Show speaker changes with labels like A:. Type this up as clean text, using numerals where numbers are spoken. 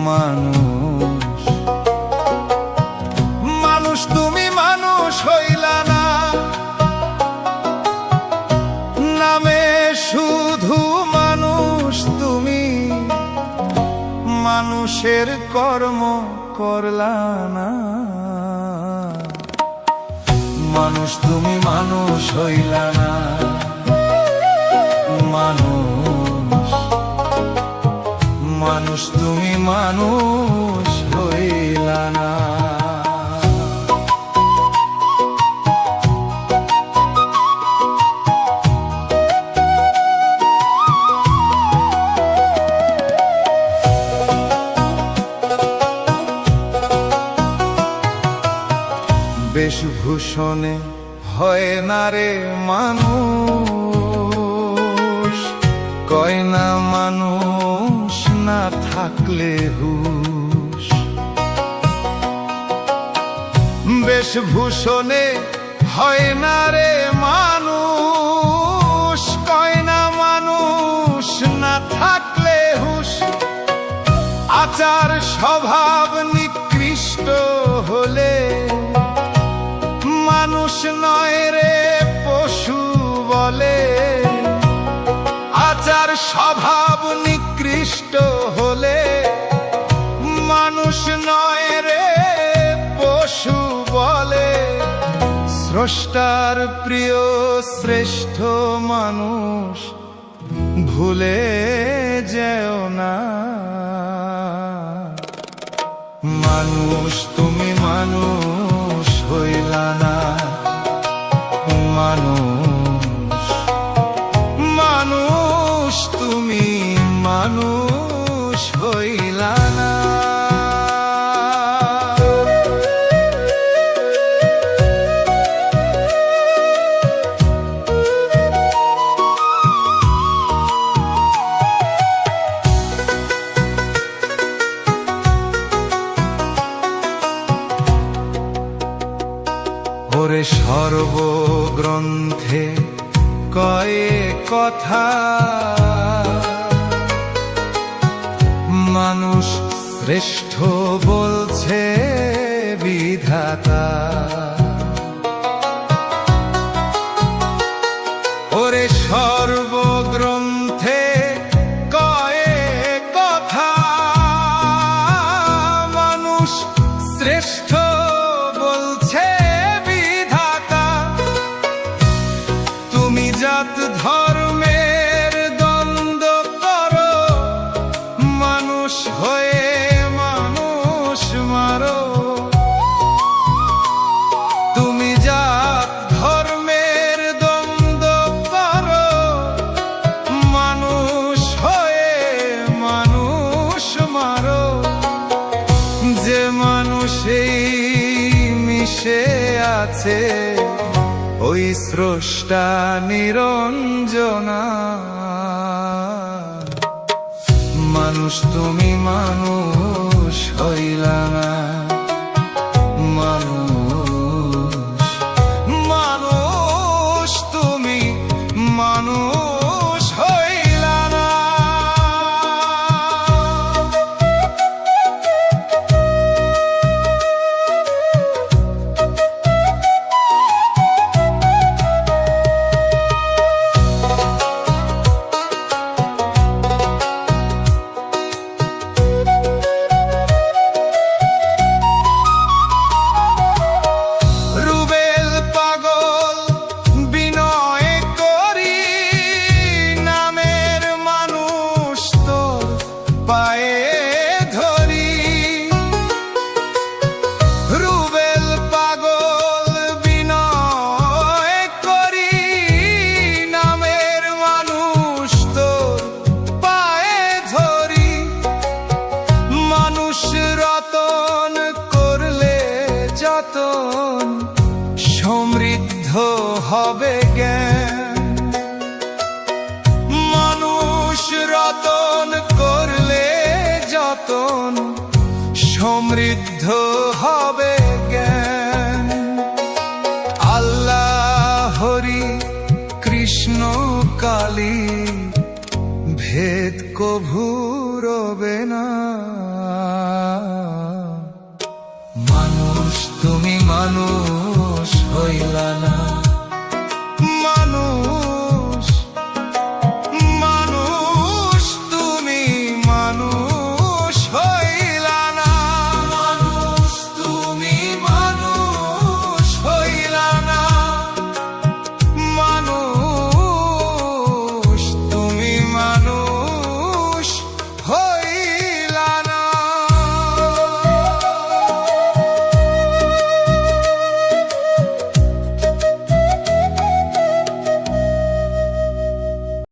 A: মানুষ। মানুষ তুমি মানুষ হইলা না, নামে শুধু মানুষ তুমি, মানুষের কর্ম করলা না। মানুষ তুমি মানুষ হইলা না, মানুষ মানুষ তুমি মানুষ হইলা না। বেশভূষণে হয় না রে মানুষ, কয় না মানুষ না থাকলে হুশ। বেশভূষণে হয় না রে মানুষ, কয় না মানুষ না থাকলে হুশ। আচার স্বভাব নিকৃষ্ট হলে মানুষ নয় রে পশু বলে। আচার স্বভাব নিকৃষ্ট হলে মানুষ নয় রে পশু বলে। স্রষ্টার প্রিয় শ্রেষ্ঠ মানুষ ভুলে যেও না। মানুষ তুমি মানুষ হইলা না, মানুষ মানুষ তুমি মানুষ হইলা না। ওরে সর্বগ্রন্থে কয়ে কথা, মানুষ শ্রেষ্ঠ বলছে বিধাতা। ওরে সর্বগ্রন্থে কয়ে কথা, মানুষ শ্রেষ্ঠ বলছে বিধাতা। তুমি জাত ধর্মের দ্বন্দ্ব করো, মানুষ হয়ে মানুষ মারো। তুমি জাত ধর্মের দ্বন্দ্ব করো, মানুষ হয়ে মানুষ মারো। যে মানুষেই মিশে আছে ওই স্রষ্টা নিরঞ্জনা। মানুষ তুমি মানুষ হইলা না, মানুষ মানুষ তুমি মানুষ হইলা না। সমৃদ্ধ হবে জ্ঞান। মানুষ রতন করলে যতন সমৃদ্ধ হবে জ্ঞান। আল্লাহ হরি কৃষ্ণ কালী ভেদ কভু রবে না। কইলা